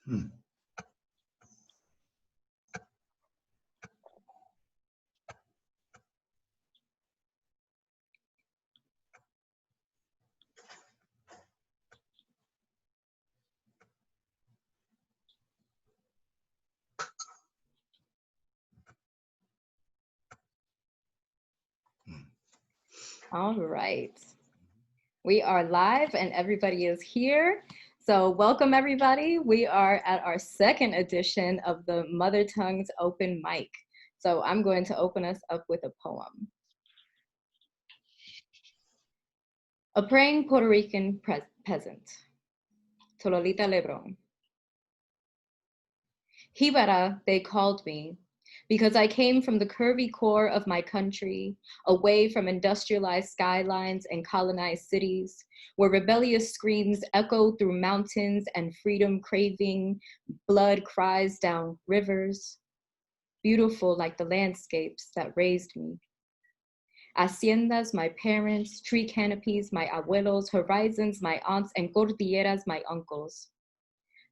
Hmm. All right. We are live and everybody is here. So welcome everybody. We are at our second edition of the Mother Tongues Open Mic. So I'm going to open us up with a poem. A praying Puerto Rican peasant, Tololita Lebron. Jibara, they called me, because I came from the curvy core of my country, away from industrialized skylines and colonized cities, where rebellious screams echo through mountains and freedom craving blood cries down rivers, beautiful like the landscapes that raised me. Haciendas, my parents, tree canopies, my abuelos, horizons, my aunts, and cordilleras, my uncles.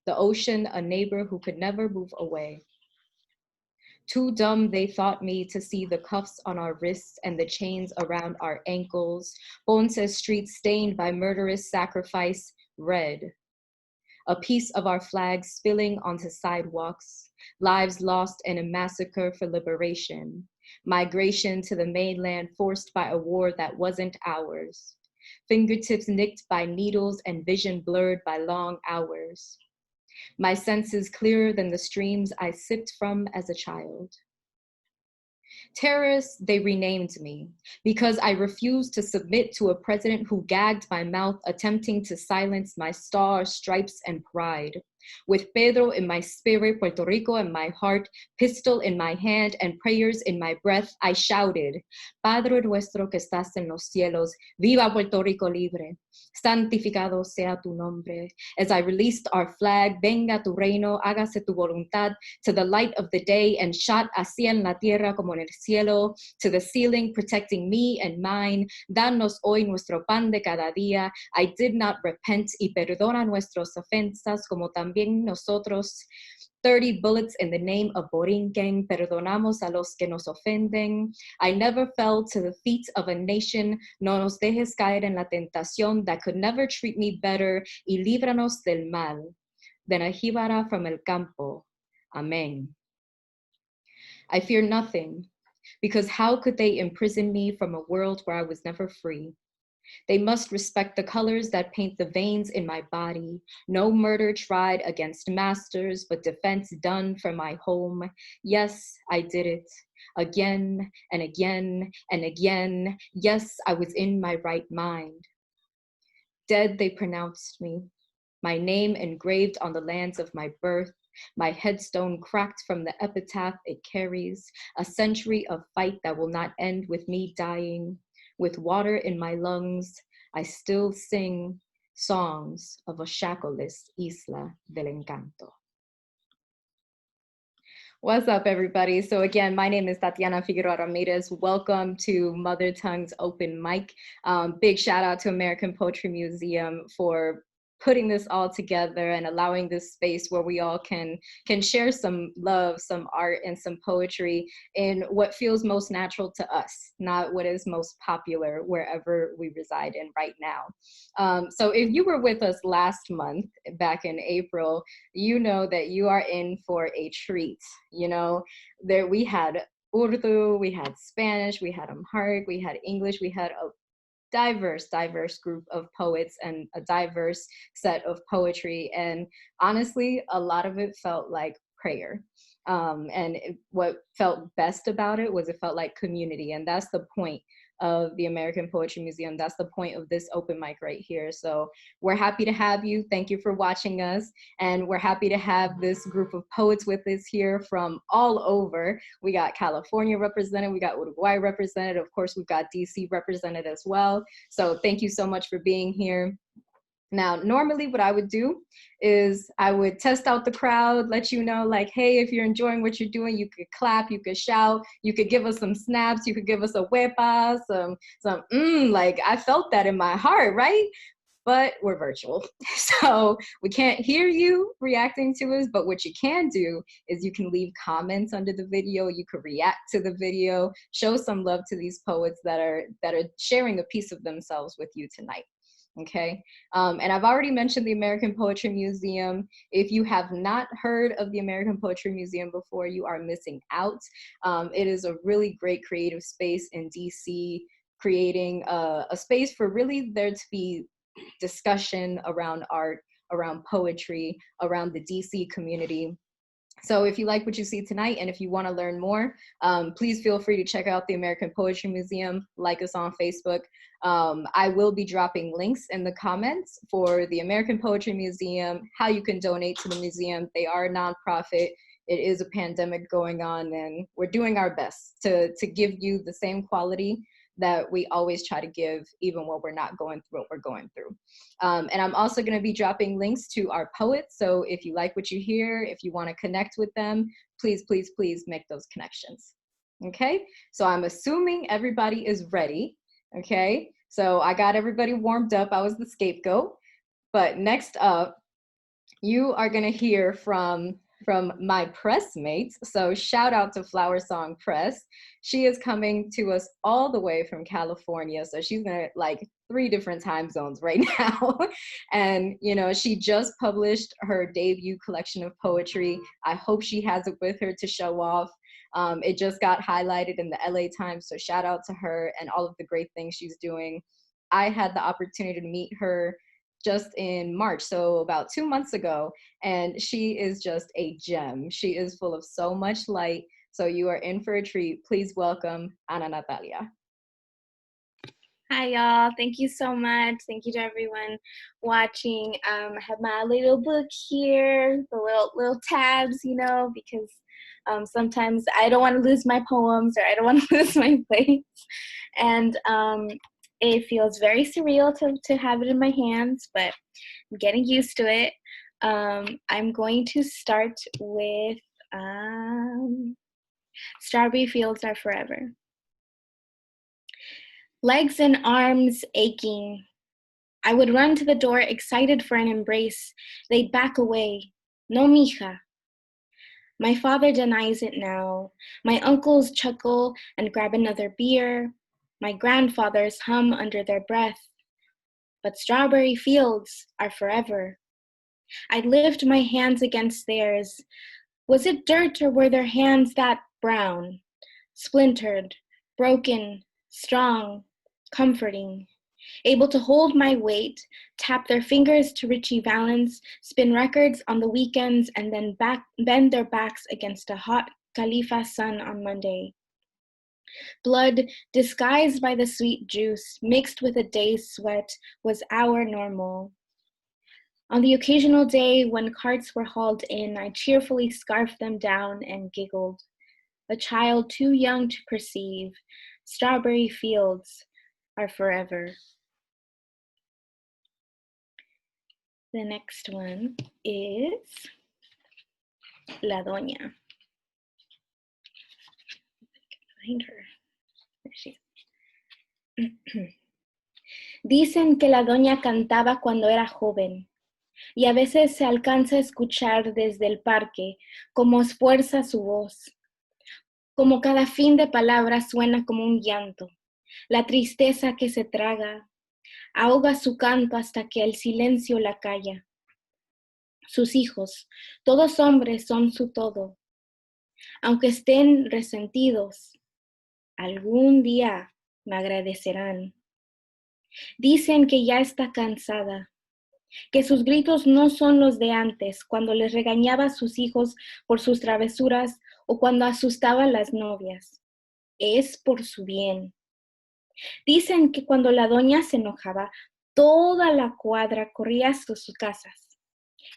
The ocean, a neighbor who could never move away. Too dumb they thought me to see the cuffs on our wrists and the chains around our ankles, Ponce's streets stained by murderous sacrifice, red. A piece of our flag spilling onto sidewalks, lives lost in a massacre for liberation, migration to the mainland forced by a war that wasn't ours, fingertips nicked by needles and vision blurred by long hours. My senses clearer than the streams I sipped from as a child. Terrorists, they renamed me because I refused to submit to a president who gagged my mouth, attempting to silence my stars, stripes, and pride. With Pedro in my spirit, Puerto Rico in my heart, pistol in my hand, and prayers in my breath, I shouted, Padre nuestro que estás en los cielos, viva Puerto Rico libre, santificado sea tu nombre. As I released our flag, venga tu reino, hágase tu voluntad, to the light of the day, and shot así en la tierra como en el cielo, to the ceiling, protecting me and mine. Danos hoy nuestro pan de cada día. I did not repent, y perdona nuestras ofensas, como también nosotros. 30 bullets in the name of Borinquen, perdonamos a los que nos ofenden. I never fell to the feet of a nation, no nos dejes caer en la tentación that could never treat me better, y líbranos del mal. Than a jíbara from el campo. Amen. I fear nothing, because how could they imprison me from a world where I was never free? They must respect the colors that paint the veins in my body. No murder tried against masters, but defense done for my home. Yes, I did it. Again and again and again. Yes, I was in my right mind. Dead, they pronounced me. My name engraved on the lands of my birth. My headstone cracked from the epitaph it carries. A century of fight that will not end with me dying. With water in my lungs, I still sing songs of a shackleless Isla del Encanto. What's up, everybody? So again, my name is Tatiana Figueroa Ramirez. Welcome to Mother Tongues Open Mic. Big shout out to American Poetry Museum for putting this all together and allowing this space where we all can share some love, some art, and some poetry in what feels most natural to us, not what is most popular wherever we reside in right now. So if you were with us last month, back in April, you know that you are in for a treat. You know, there we had Urdu, we had Spanish, we had Amharic, we had English, we had a diverse group of poets and a diverse set of poetry. And honestly, a lot of it felt like prayer. What felt best about it was it felt like community. And that's the point of the American Poetry Museum. That's the point of this open mic right here. So we're happy to have you. Thank you for watching us. And we're happy to have this group of poets with us here from all over. We got California represented, we got Uruguay represented, of course, we've got DC represented as well. So thank you so much for being here. Now, normally what I would do is I would test out the crowd, let you know, like, hey, if you're enjoying what you're doing, you could clap, you could shout, you could give us some snaps, you could give us a huepa, some like, I felt that in my heart, right? but we're virtual. So we can't hear you reacting to us, but what you can do is you can leave comments under the video, you could react to the video, show some love to these poets that are sharing a piece of themselves with you tonight. Okay, and I've already mentioned the American Poetry Museum. If you have not heard of the American Poetry Museum before, you are missing out. It is a really great creative space in DC, creating a space for really there to be discussion around art, around poetry, around the DC community. So if you like what you see tonight and if you want to learn more, please feel free to check out the American Poetry Museum, like us on Facebook. I will be dropping links in the comments for the American Poetry Museum, how you can donate to the museum. They are a nonprofit. It is a pandemic going on, and we're doing our best to give you the same quality that we always try to give, even when we're not going through what we're going through. And I'm also going to be dropping links to our poets. So if you like what you hear, if you want to connect with them, please, please, please make those connections. Okay, so I'm assuming everybody is ready. Okay, so I got everybody warmed up. I was the scapegoat. But next up, you are going to hear from my press mates. So shout out to Flower Song Press. She is coming to us all the way from California. So she's in like 3 different time zones right now. And, you know, she just published her debut collection of poetry. I hope she has it with her to show off. It just got highlighted in the LA Times. So shout out to her and all of the great things she's doing. I had the opportunity to meet her just in March, so about 2 months ago, and she is just a gem. She is full of so much light, so you are in for a treat. Please welcome Anatalia. Hi, y'all. Thank you so much. Thank you to everyone watching. I have my little book here, the little tabs, you know, because sometimes I don't want to lose my poems or I don't want to lose my place. And it feels very surreal to have it in my hands, but I'm getting used to it. I'm going to start with Strawberry Fields Are Forever. Legs and arms aching, I would run to the door excited for an embrace. They'd back away. No, mija. My father denies it now. My uncles chuckle and grab another beer. My grandfathers hum under their breath. But strawberry fields are forever. I'd lift my hands against theirs. Was it dirt or were their hands that brown? Splintered, broken, strong, comforting. Able to hold my weight, tap their fingers to Richie Valens, spin records on the weekends, and then bend their backs against a hot Khalifa sun on Monday. Blood, disguised by the sweet juice, mixed with a day's sweat, was our normal. On the occasional day when carts were hauled in, I cheerfully scarfed them down and giggled. A child too young to perceive, strawberry fields are forever. The next one is La Doña. Find her. There she is. Dicen que la doña cantaba cuando era joven, y a veces se alcanza a escuchar desde el parque cómo esfuerza su voz, como cada fin de palabra suena como un llanto, la tristeza que se traga, ahoga su canto hasta que el silencio la calla. Sus hijos, todos hombres, son su todo. Aunque estén resentidos, algún día me agradecerán. Dicen que ya está cansada, que sus gritos no son los de antes, cuando les regañaba a sus hijos por sus travesuras o cuando asustaba a las novias. Es por su bien. Dicen que cuando la doña se enojaba, toda la cuadra corría hasta sus casas.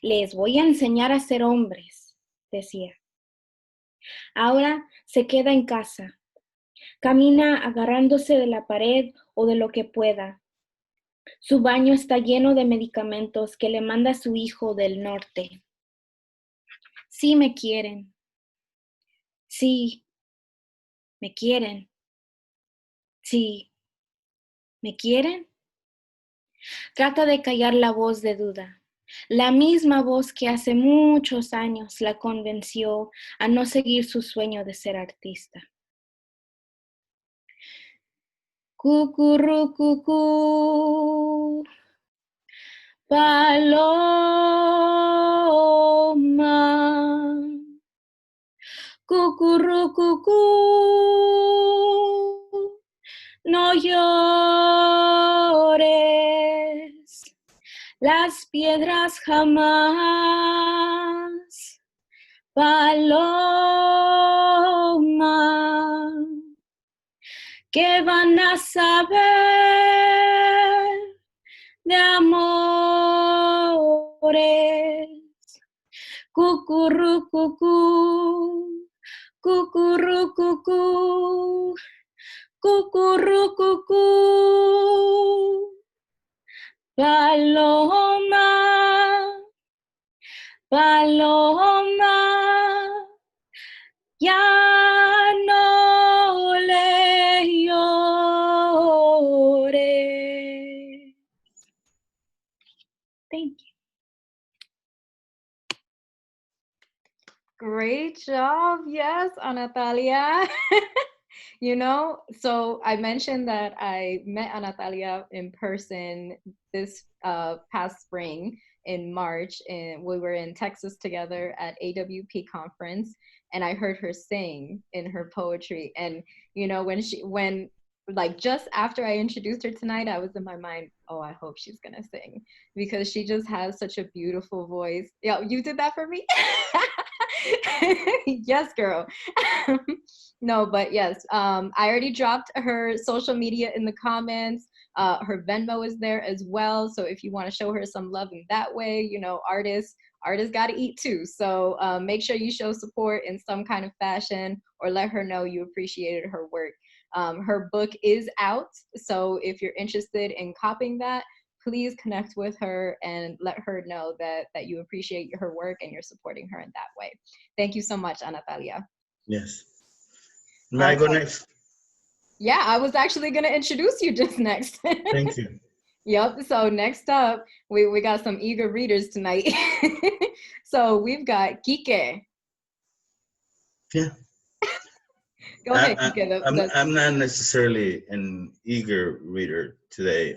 Les voy a enseñar a ser hombres, decía. Ahora se queda en casa. Camina agarrándose de la pared o de lo que pueda. Su baño está lleno de medicamentos que le manda su hijo del norte. Sí me quieren. Sí, me quieren. Sí, ¿me quieren? Trata de callar la voz de duda, la misma voz que hace muchos años la convenció a no seguir su sueño de ser artista. Cucurrucucú, paloma. Cucurrucucú, no llores, las piedras jamás, paloma, que van a saber de amores. Cucurrucucú, cucurrucucú, cucurrucucú, paloma, paloma, ya no le llores. Thank you. Great job. Yes, Anatalia. You know, so I mentioned that I met Anatalia in person this past spring in March, and we were in Texas together at AWP conference, and I heard her sing in her poetry. And you know, when like just after I introduced her tonight, I was in my mind, oh, I hope she's gonna sing, because she just has such a beautiful voice. Yeah, you did that for me. Yes, girl. No, but yes, I already dropped her social media in the comments. Her Venmo is there as well. So if you want to show her some love in that way, you know, artists got to eat too. So make sure you show support in some kind of fashion, or let her know you appreciated her work. Her book is out. So if you're interested in copying that, please connect with her and let her know that you appreciate her work and you're supporting her in that way. Thank you so much, Anatalia. Yes. May I go next? Yeah, I was actually going to introduce you just next. Thank you. Yep. So next up, we got some eager readers tonight. So we've got Quique. Yeah. Go ahead, Quique. I'm not necessarily an eager reader today.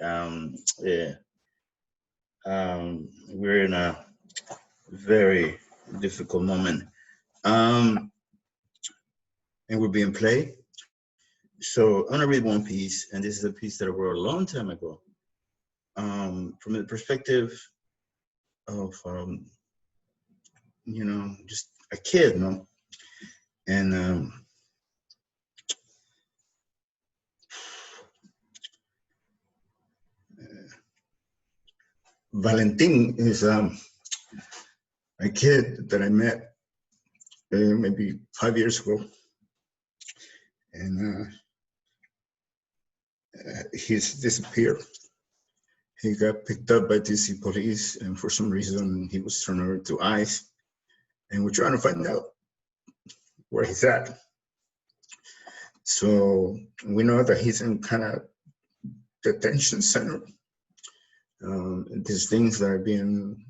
Yeah. We're in a very difficult moment. And we're being played. So I'm gonna read one piece, and this is a piece that I wrote a long time ago. From the perspective of, you know, just a kid, no? And Valentin is a kid that I met maybe 5 years ago. And he's disappeared. He got picked up by DC police, and for some reason he was turned over to ICE, and we're trying to find out where he's at. So we know that he's in kind of detention center. These things that are being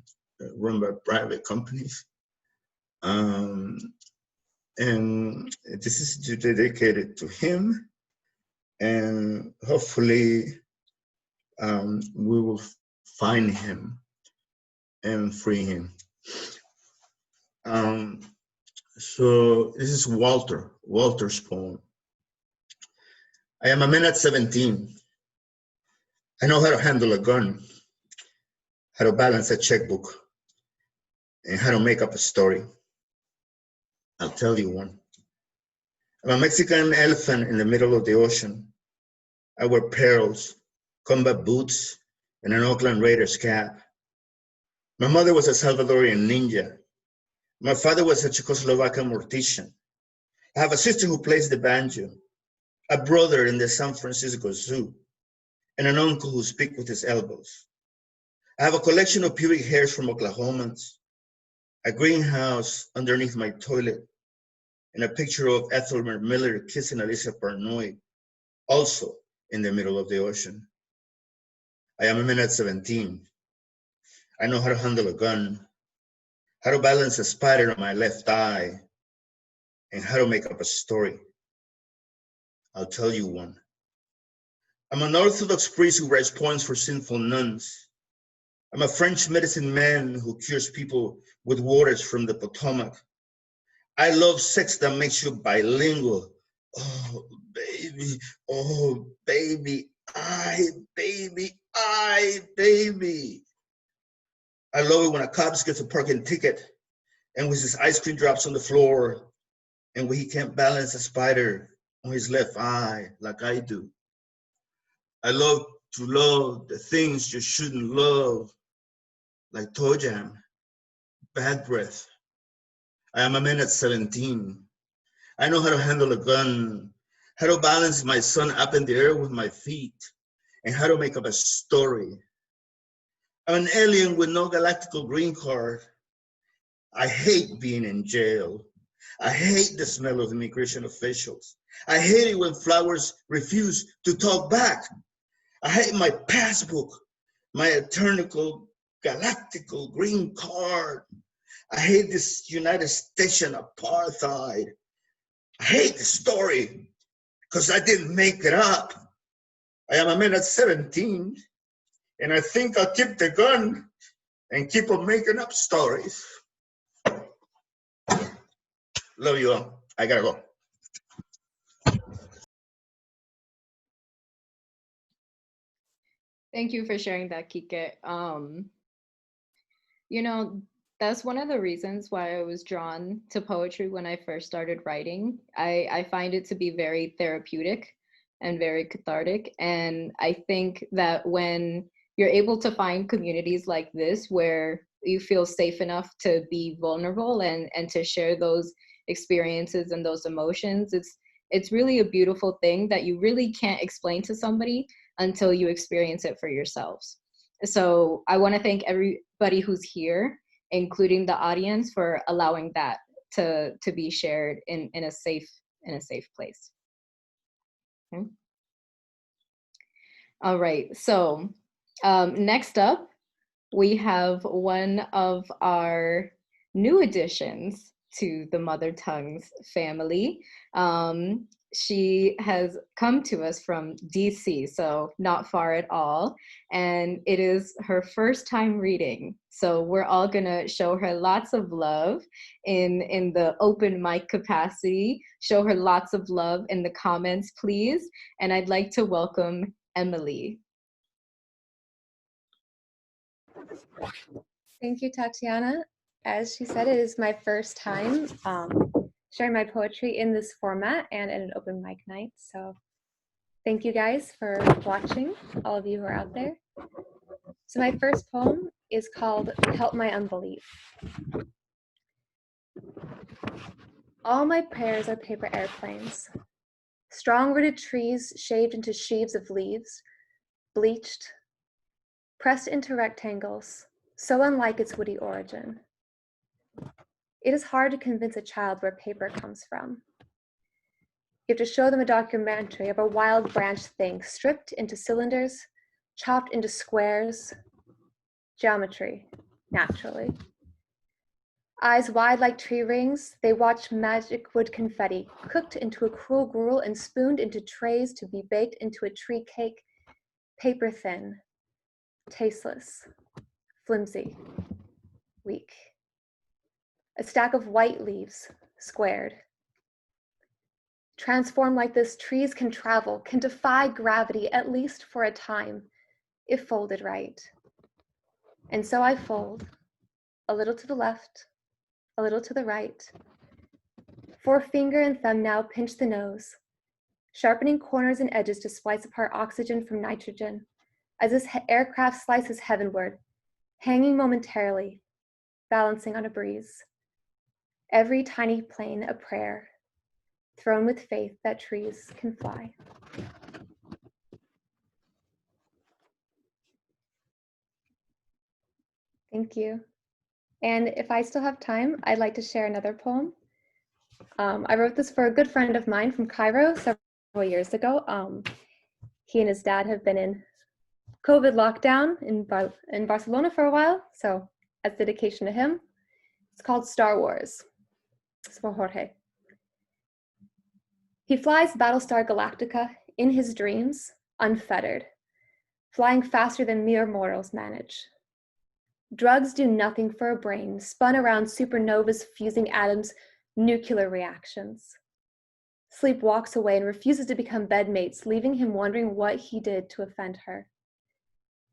run by private companies. And this is dedicated to him, and hopefully we will find him and free him. So this is Walter's poem. I am a man at 17. I know how to handle a gun, how to balance a checkbook, and how to make up a story. I'll tell you one. I'm a Mexican elephant in the middle of the ocean. I wear perils, combat boots, and an Oakland Raiders cap. My mother was a Salvadorian ninja. My father was a Czechoslovakian mortician. I have a sister who plays the banjo, a brother in the San Francisco Zoo, and an uncle who speaks with his elbows. I have a collection of pubic hairs from Oklahomans, a greenhouse underneath my toilet, and a picture of Ethelmer Miller kissing Alicia Parnoy, also in the middle of the ocean. I am a minute 17. I know how to handle a gun, how to balance a spider on my left eye, and how to make up a story. I'll tell you one. I'm an Orthodox priest who writes poems for sinful nuns. I'm a French medicine man who cures people with waters from the Potomac. I love sex that makes you bilingual. Oh, baby, oh, baby, baby, baby. I love it when a cop gets a parking ticket and with his ice cream drops on the floor and when he can't balance a spider on his left eye like I do. I love to love the things you shouldn't love, like toe jam, bad breath. I am a man at 17. I know how to handle a gun, how to balance my son up in the air with my feet, and how to make up a story. I'm an alien with no galactical green card. I hate being in jail. I hate the smell of immigration officials. I hate it when flowers refuse to talk back. I hate my passbook, my eternal galactical green card. I hate this United States apartheid. I hate the story because I didn't make it up. I am a man at 17, and I think I'll keep the gun and keep on making up stories. Love you all. I gotta go. Thank you for sharing that, Quique. You know, that's one of the reasons why I was drawn to poetry when I first started writing. I find it to be very therapeutic and very cathartic. And I think that when you're able to find communities like this where you feel safe enough to be vulnerable and to share those experiences and those emotions, it's really a beautiful thing that you really can't explain to somebody until you experience it for yourselves. So I want to thank everybody who's here, including the audience, for allowing that to be shared in a safe place. Okay. All right, so next up, we have one of our new additions to the Mother Tongues family. She has come to us from DC, so not far at all, and it is her first time reading. So we're all gonna show her lots of love in the open mic capacity. Show her lots of love in the comments, please. And I'd like to welcome Emily. Thank you, Tatiana. As she said, it is my first time sharing my poetry in this format and at an open mic night. So thank you guys for watching, all of you who are out there. So my first poem is called Help My Unbelief. All my prayers are paper airplanes, strong-rooted trees shaved into sheaves of leaves, bleached, pressed into rectangles, so unlike its woody origin. It is hard to convince a child where paper comes from. You have to show them a documentary of a wild branch thing stripped into cylinders, chopped into squares, geometry, naturally. Eyes wide like tree rings, they watch magic wood confetti cooked into a cruel gruel and spooned into trays to be baked into a tree cake, paper thin, tasteless, flimsy, weak. A stack of white leaves, squared. Transformed like this, trees can travel, can defy gravity, at least for a time, if folded right. And so I fold, a little to the left, a little to the right. Forefinger and thumb now pinch the nose, sharpening corners and edges to splice apart oxygen from nitrogen, as this aircraft slices heavenward, hanging momentarily, balancing on a breeze. Every tiny plane a prayer, thrown with faith that trees can fly. Thank you. And if I still have time, I'd like to share another poem. I wrote this for a good friend of mine from Cairo several years ago. He and his dad have been in COVID lockdown in Barcelona for a while, so as dedication to him. It's called Star Wars. It's for Jorge. He flies Battlestar Galactica in his dreams, unfettered, flying faster than mere mortals manage. Drugs do nothing for a brain, spun around supernovas fusing atoms, nuclear reactions. Sleep walks away and refuses to become bedmates, leaving him wondering what he did to offend her.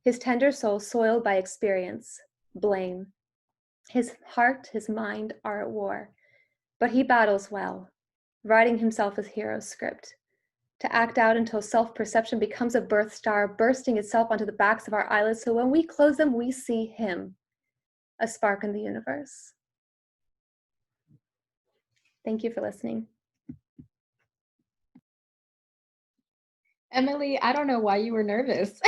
His tender soul soiled by experience, blame. His heart, his mind are at war, but he battles well, writing himself his hero's script, to act out until self-perception becomes a birth star, bursting itself onto the backs of our eyelids, so when we close them, we see him, a spark in the universe. Thank you for listening. Emily, I don't know why you were nervous.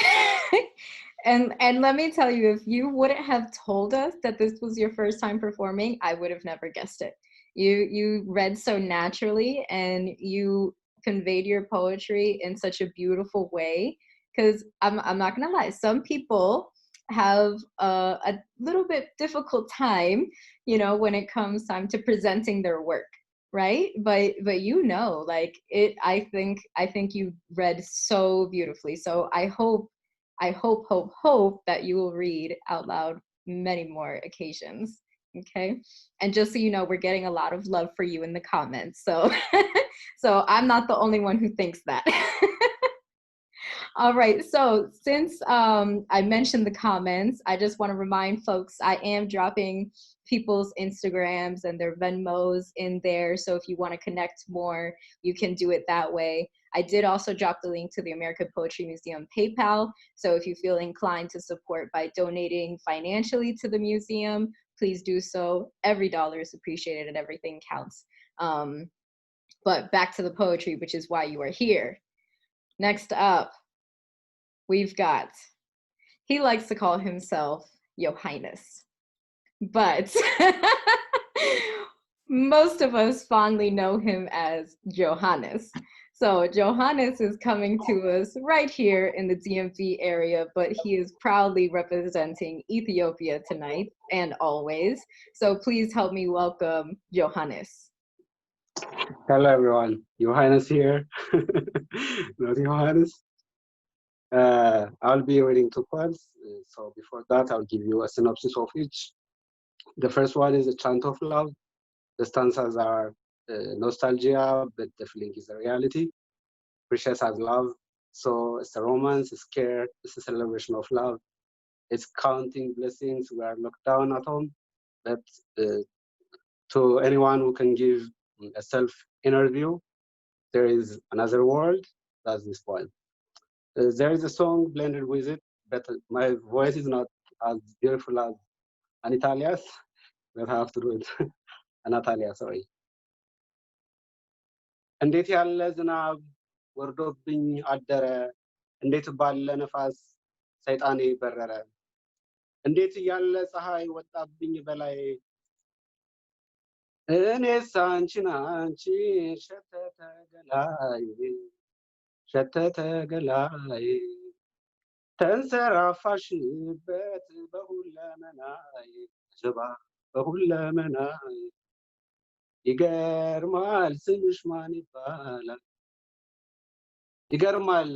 And let me tell you, if you wouldn't have told us that this was your first time performing, I would have never guessed it. You read so naturally, and you conveyed your poetry in such a beautiful way. Because I'm not gonna lie, some people have a little bit difficult time, when it comes time to presenting their work, right? But like it, I think you read so beautifully. So I hope that you will read out loud many more occasions. Okay. And just so you know, we're getting a lot of love for you in the comments. So so I'm not the only one who thinks that. All right, so since I mentioned the comments, I just want to remind folks I am dropping people's Instagrams and their Venmos in there. So if you want to connect more, you can do it that way. I did also drop the link to the American Poetry Museum PayPal. So if you feel inclined to support by donating financially to the museum, please do so. Every dollar is appreciated and everything counts. But back to the poetry, which is why you are here. Next up, we've got, he likes to call himself Yohanes, but most of us fondly know him as Yohanes. So Yohanes is coming to us right here in the DMV area, but he is proudly representing Ethiopia tonight and always. So please help me welcome Yohanes. Hello everyone, Yohanes here. Not Yohanes. I'll be reading 2 poems. So before that, I'll give you a synopsis of each. The first one is A Chant of Love. The stanzas are nostalgia, but the feeling is a reality. Precious as love. So it's a romance, it's care, it's a celebration of love. It's counting blessings. We are locked down at home. But to anyone who can give a self-interview, there is another world. That's this poem. There is a song blended with it, but my voice is not as beautiful as Anatalia's, but I have to do it. Anatalia, sorry. እንዴት ያለ ዝናብ ወርዶብኝ አደረ፣ እንዴት ባለ ነፋስ ሰይጣኔ በረረ፣ እንዴት ያለ ፀሐይ ወጣብኝ በላይ፣ እኔስ አንቺን ሸተተ ገላይ፣ ሸተተ ገላይ፣ ተንሰራፋሽበት በሁለመናይ፣ ጀባ በሁለመናይ፣ ይገርማል ስምሽ ማን ይባላል? ይገርማል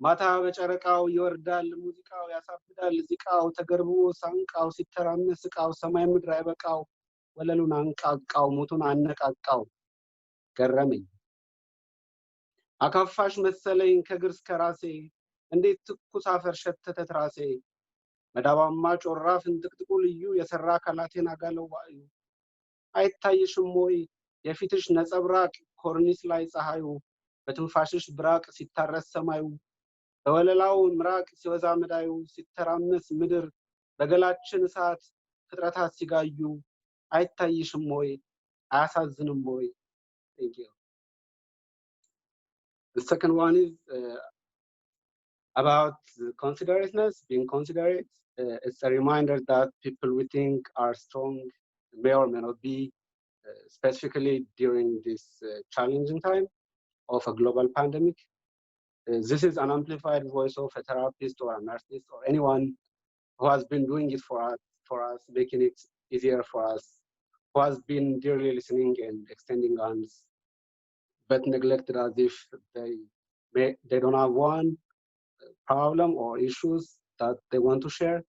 ማታ በጨረቃው ይወርዳል ሙዚቃው ያሳብዳል ዚቃው ተገርቦ ሳንቃው ሲተራመስ ቃው ሰማይ ምድር አይበቃው ወለሉን አንቃቃው ሞቱን አነቃቃው ገረመኝ አካፋሽ መሰለኝ ከግር እስከ ራሴ እንዴት ትኩስ አፈር ሸተተ ትራሴ መዳባማ ጮራ ፍንጥቅጥቁ ልዩ የሰራ አካላቴን አጋለው ዋዩ አይታይሽም ወይ የፊትሽ ነጸብራቅ ኮርኒስ ላይ ፀሐዩ በትንፋሽሽ ብራቅ ሲታረስ ሰማዩ በወለላው ምራቅ ሲወዛ መዳዩ ሲተራመስ ምድር በገላችን እሳት ፍጥረታት ሲጋዩ አይታይሽም ወይ አያሳዝንም ወይ? Thank you. The second one is about considerateness, being considerate. It's a reminder that people we think are strong may or may not be, specifically during this challenging time of a global pandemic. This is an amplified voice of a therapist or an artist or anyone who has been doing it for us, making it easier for us, who has been dearly listening and extending hands, but neglected as if they don't have one problem or issues that they want to share.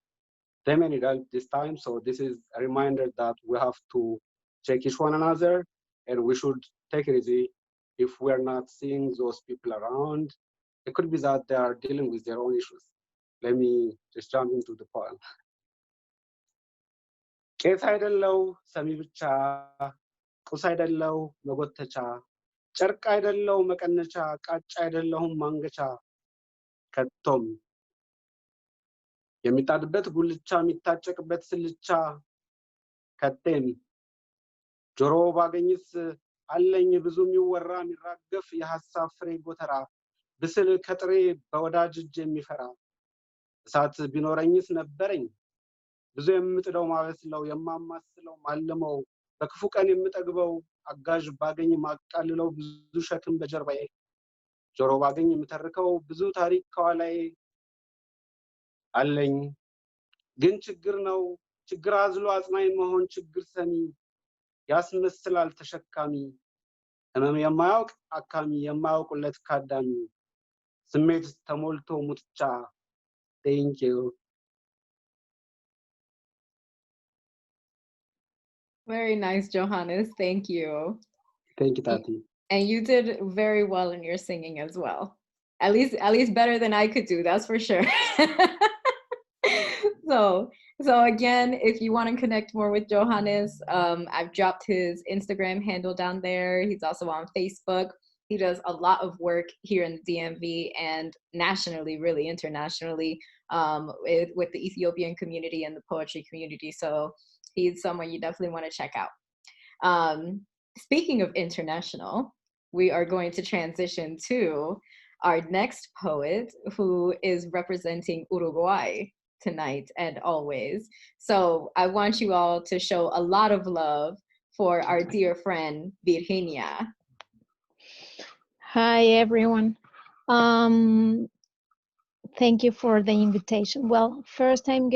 They may need help this time, so this is a reminder that we have to check each one another, and we should take it easy. If we're not seeing those people around, it could be that they are dealing with their own issues. Let me just jump into the poem. ቄስ አይደለው ሰሚ ብቻ ቁስ አይደለው መጎተቻ ጨርቅ አይደለው መቀነቻ ቃጫ አይደለሁም ማንገቻ ከቶም የሚጣድበት ጉልቻ የሚታጨቅበት ስልቻ ከቴም ጆሮ ባገኝስ አለኝ ብዙ የሚወራ የሚራገፍ የሐሳብ ፍሬ ጎተራ ብስል ከጥሬ በወዳጅ እጅ የሚፈራ እሳት ቢኖረኝስ ነበረኝ ብዙ የምጥደው ማበስለው የማማስለው ማልመው በክፉ ቀን የምጠግበው አጋዥ ባገኝ ማቃልለው ብዙ ሸክም በጀርባዬ ጆሮ ባገኝ የምተርከው ብዙ ታሪክ ከኋላዬ አለኝ ግን ችግር ነው ችግር አዝሎ አጽናኝ መሆን ችግር ሰሚ ያስመስላል ተሸካሚ ህመም የማያውቅ አካሚ የማያውቁለት ካዳሚ ስሜት ተሞልቶ ሙጥቻ Thank you. Very nice, Yohanes. Thank you. Thank you, Tati. And you did very well in your singing as well. At least better than I could do, that's for sure. So again, if you want to connect more with Yohanes, I've dropped his Instagram handle down there. He's also on Facebook. He does a lot of work here in the DMV and nationally, really internationally, with the Ethiopian community and the poetry community. So he's someone you definitely want to check out. Speaking of international, we are going to transition to our next poet who is representing Uruguay tonight and always. So I want you all to show a lot of love for our dear friend, Virginia. Hi, everyone. Thank you for the invitation. Well, first I'm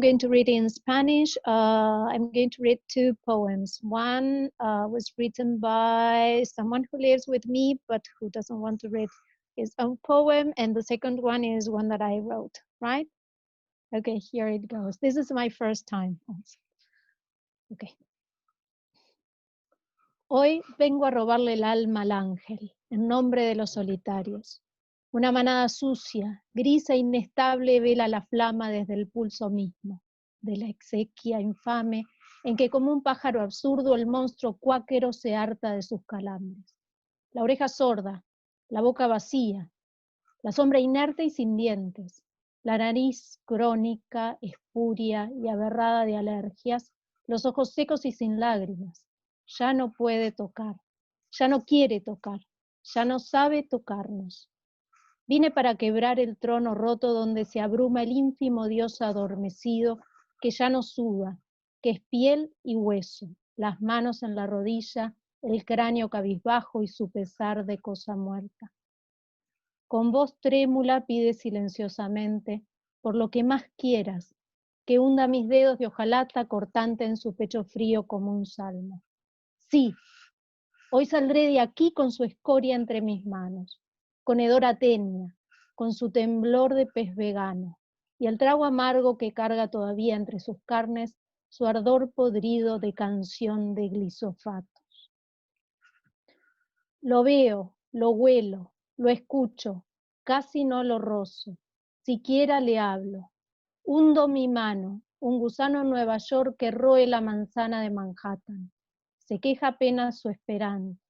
going to read in Spanish. I'm going to read two poems. One was written by someone who lives with me, but who doesn't want to read his own poem. And the second one is one that I wrote, right? Okay, here it goes. This is my first time also. Okay. Hoy vengo a robarle el alma al ángel, en nombre de los solitarios. Una manada sucia, gris e inestable vela la flama desde el pulso mismo, de la exequia infame en que como un pájaro absurdo el monstruo cuáquero se harta de sus calambres. La oreja sorda, la boca vacía, la sombra inerte y sin dientes, la nariz crónica, espuria y aberrada de alergias, los ojos secos y sin lágrimas. Ya no puede tocar, ya no quiere tocar, ya no sabe tocarnos. Vine para quebrar el trono roto donde se abruma el ínfimo dios adormecido que ya no suda, que es piel y hueso, las manos en la rodilla, el cráneo cabizbajo y su pesar de cosa muerta. Con voz trémula pide silenciosamente, por lo que más quieras, que hunda mis dedos de hojalata cortante en su pecho frío como un salmo. Sí, hoy saldré de aquí con su escoria entre mis manos, con hedor a tenia, con su temblor de pez vegano, y el trago amargo que carga todavía entre sus carnes, su ardor podrido de canción de glisofatos. Lo veo, lo huelo, lo escucho, casi no lo rozo, siquiera le hablo. Hundo mi mano, un gusano en Nueva York que roe la manzana de Manhattan. Se queja apenas su esperanza,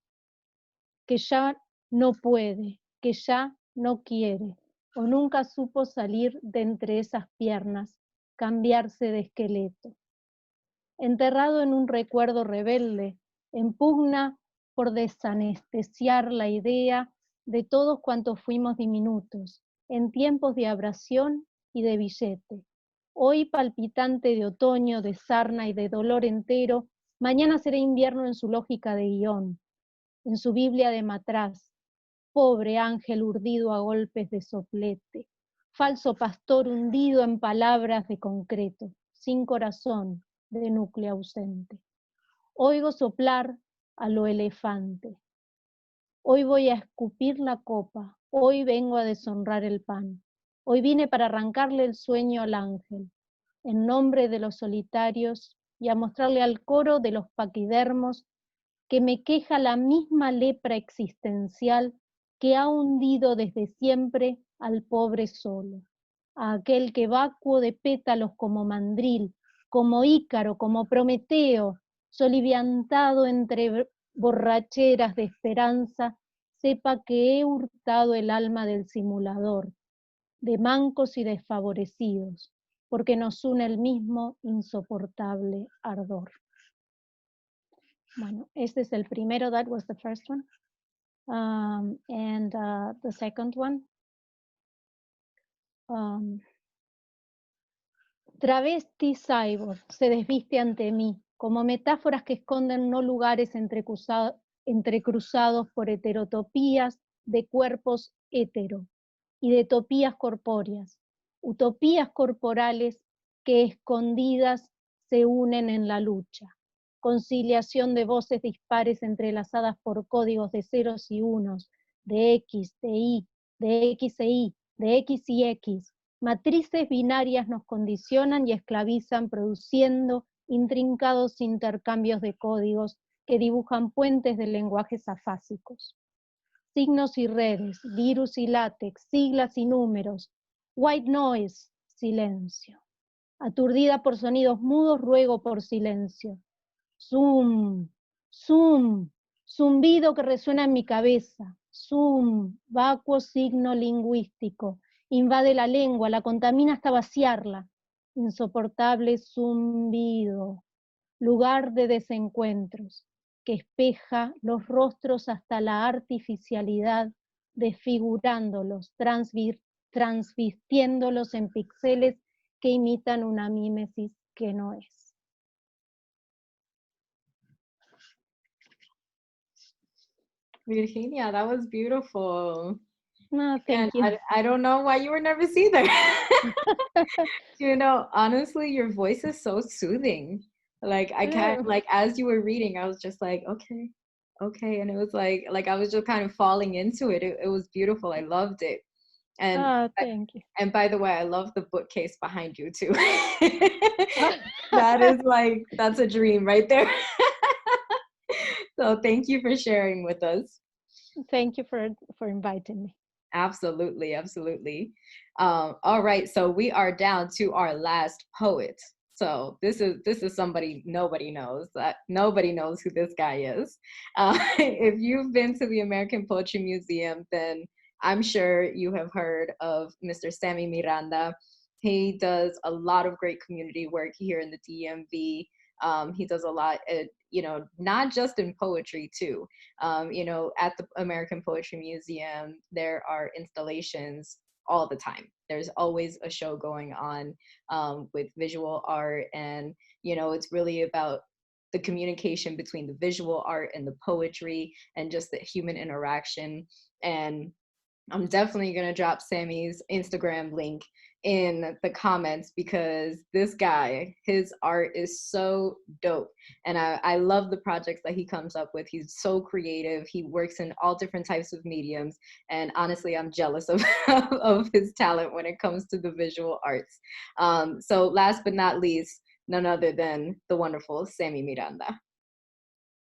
que ya no puede, que ya no quiere, o nunca supo salir de entre esas piernas, cambiarse de esqueleto. Enterrado en un recuerdo rebelde, en pugna por desanestesiar la idea de todos cuantos fuimos diminutos, en tiempos de abrasión y de billete. Hoy palpitante de otoño, de sarna y de dolor entero, mañana será invierno en su lógica de guión, en su Biblia de matraz, Pobre ángel urdido a golpes de soplete, falso pastor hundido en palabras de concreto, sin corazón, de núcleo ausente. Oigo soplar a lo elefante. Hoy voy a escupir la copa, hoy vengo a deshonrar el pan. Hoy vine para arrancarle el sueño al ángel, en nombre de los solitarios, y a mostrarle al coro de los paquidermos que me queja la misma lepra existencial que ha hundido desde siempre al pobre solo, a aquel que vacuo de pétalos como mandril, como Ícaro, como Prometeo, soliviantado entre borracheras de esperanza, sepa que he hurtado el alma del simulador, de mancos y desfavorecidos, porque nos une el mismo insoportable ardor. Bueno, este es el primero, that was the first one. And the second one. Travesti cyborg se desviste ante mí, como metáforas que esconden no lugares entrecruzados por heterotopías de cuerpos hetero y de topías corpóreas, utopías corporales que escondidas se unen en la lucha. Conciliación de voces dispares entrelazadas por códigos de ceros y unos, de X, de Y, de X e Y, de X y X. Matrices binarias nos condicionan y esclavizan, produciendo intrincados intercambios de códigos que dibujan puentes de lenguajes afásicos. Signos y redes, virus y látex, siglas y números, white noise, silencio. Aturdida por sonidos mudos, ruego por silencio. Zoom, zoom, zumbido que resuena en mi cabeza. Zoom, vacuo signo lingüístico. Invade la lengua, la contamina hasta vaciarla. Insoportable zumbido, lugar de desencuentros, que espeja los rostros hasta la artificialidad, desfigurándolos, transvistiéndolos en píxeles que imitan una mímesis que no es. Virginia, that was beautiful. No, thank you. I don't know why you were nervous either. You know, honestly, your voice is so soothing. Like I can't, like as you were reading, I was just like, okay, okay, and it was like I was just kind of falling into it. It was beautiful. I loved it. And thank you. And by the way, I love the bookcase behind you too. That is like, that's a dream right there. So thank you for sharing with us. Thank you for inviting me. Absolutely, absolutely. All right, so we are down to our last poet. So this is somebody nobody knows. Nobody knows who this guy is. If you've been to the American Poetry Museum, then I'm sure you have heard of Mr. Sami Miranda. He does a lot of great community work here in the DMV. He does a lot, you know, not just in poetry too. You know, at the American Poetry Museum, there are installations all the time. There's always a show going on with visual art, and you know, it's really about the communication between the visual art and the poetry and just the human interaction. And I'm definitely gonna drop Sami's Instagram link in the comments because this guy, his art is so dope. And I love the projects that he comes up with. He's so creative. He works in all different types of mediums. And honestly, I'm jealous of, of his talent when it comes to the visual arts. So last but not least, none other than the wonderful Sami Miranda.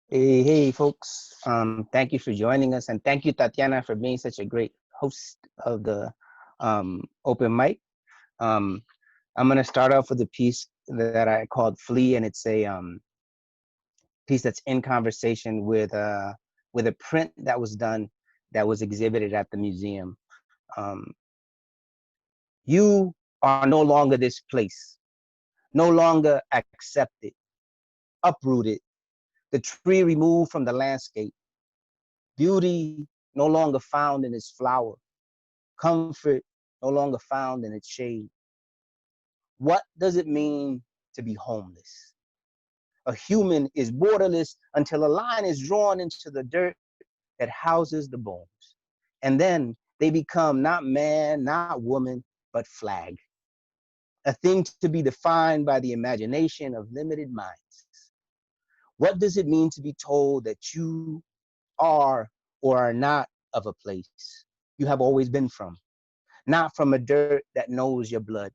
Hey, folks. Thank you for joining us. And thank you, Tatiana, for being such a great host of the open mic. I'm going to start off with a piece that I called Flee, and it's a piece that's in conversation with a print that was done that was exhibited at the museum. You are no longer this place, no longer accepted, uprooted, the tree removed from the landscape, beauty no longer found in its flower, comfort no longer found in its shade. What does it mean to be homeless? A human is borderless until a line is drawn into the dirt that houses the bones. And then they become not man, not woman, but flag. A thing to be defined by the imagination of limited minds. What does it mean to be told that you are or are not of a place you have always been from? Not from a dirt that knows your blood,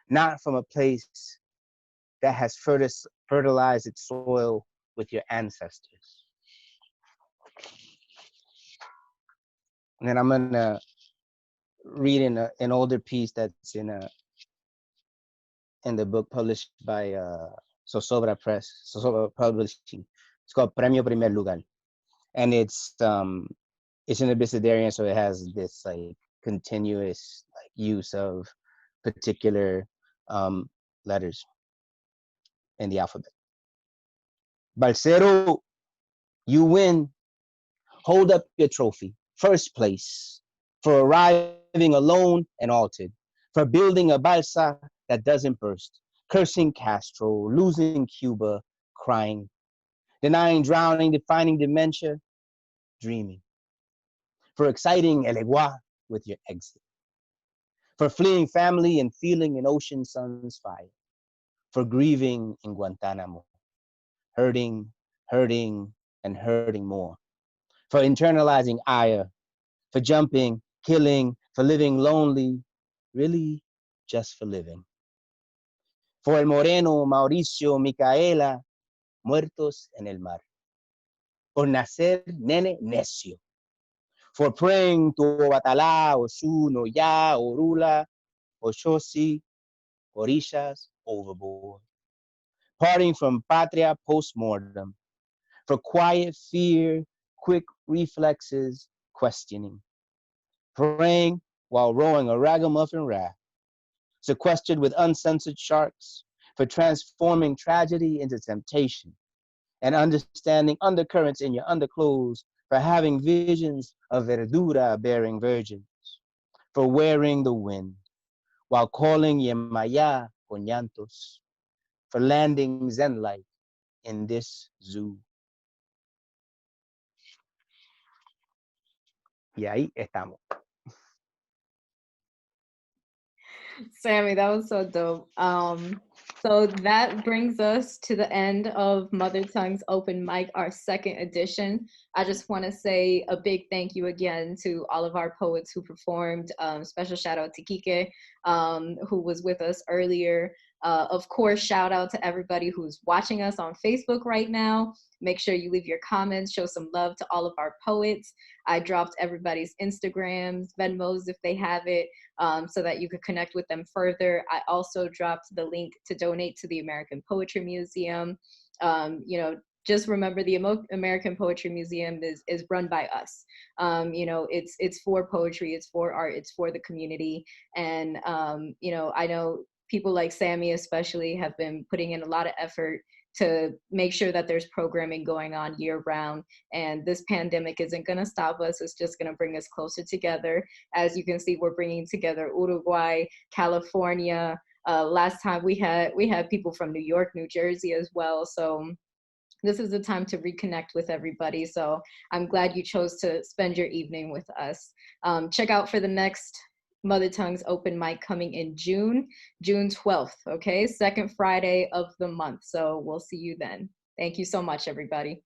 not from a place that has fertilized its soil with your ancestors. And then I'm gonna read an older piece that's in the book published by Zozobra Press, Zozobra Publishing. It's called Premio Primer Lugar, and it's in Abecedarian, so it has this like continuous like use of particular letters in the alphabet. Balsero, you win. Hold up your trophy. First place for arriving alone and altered, for building a balsa that doesn't burst, cursing Castro, losing Cuba, crying, denying drowning, defining dementia, dreaming, for exciting El Egua with your exit, for fleeing family and feeling an ocean sun's fire, for grieving in Guantanamo, hurting, hurting, and hurting more, for internalizing ire, for jumping, killing, for living lonely, really just for living. For El Moreno, Mauricio, Micaela, muertos en el mar. Por nacer, nene, necio. For praying to Obatalá, Osun, Oya, Orula, Oshosi, Orishas, overboard. Parting from patria post-mortem. For quiet fear, quick reflexes, questioning. Praying while rowing a ragamuffin raft. Sequestered with uncensored sharks. For transforming tragedy into temptation. And understanding undercurrents in your underclothes. For having visions of verdura bearing virgins. For wearing the wind. While calling Yemaya Coñantos. For landing zen-like in this zoo. Y ahí estamos. Sami, that was so dope. So that brings us to the end of Mother Tongues Open Mic, our second edition. I just want to say a big thank you again to all of our poets who performed. Special shout out to Quique, who was with us earlier. Of course, shout out to everybody who's watching us on Facebook right now. Make sure you leave your comments, show some love to all of our poets. I dropped everybody's Instagrams, Venmos if they have it, so that you could connect with them further. I also dropped the link to donate to the American Poetry Museum. Just remember the American Poetry Museum is run by us. It's for poetry, it's for art, it's for the community. And, I know people like Sami especially have been putting in a lot of effort to make sure that there's programming going on year round. And this pandemic isn't gonna stop us, it's just gonna bring us closer together. As you can see, we're bringing together Uruguay, California. Last time we had people from New York, New Jersey as well. So this is the time to reconnect with everybody. So I'm glad you chose to spend your evening with us. Check out for the next Mother Tongues Open Mic coming in June 12th, okay? Second Friday of the month. So we'll see you then. Thank you so much, everybody.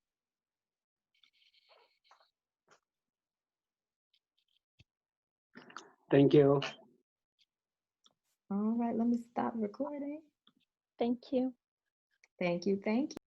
Thank you. All right, let me stop recording. Thank you. Thank you, thank you.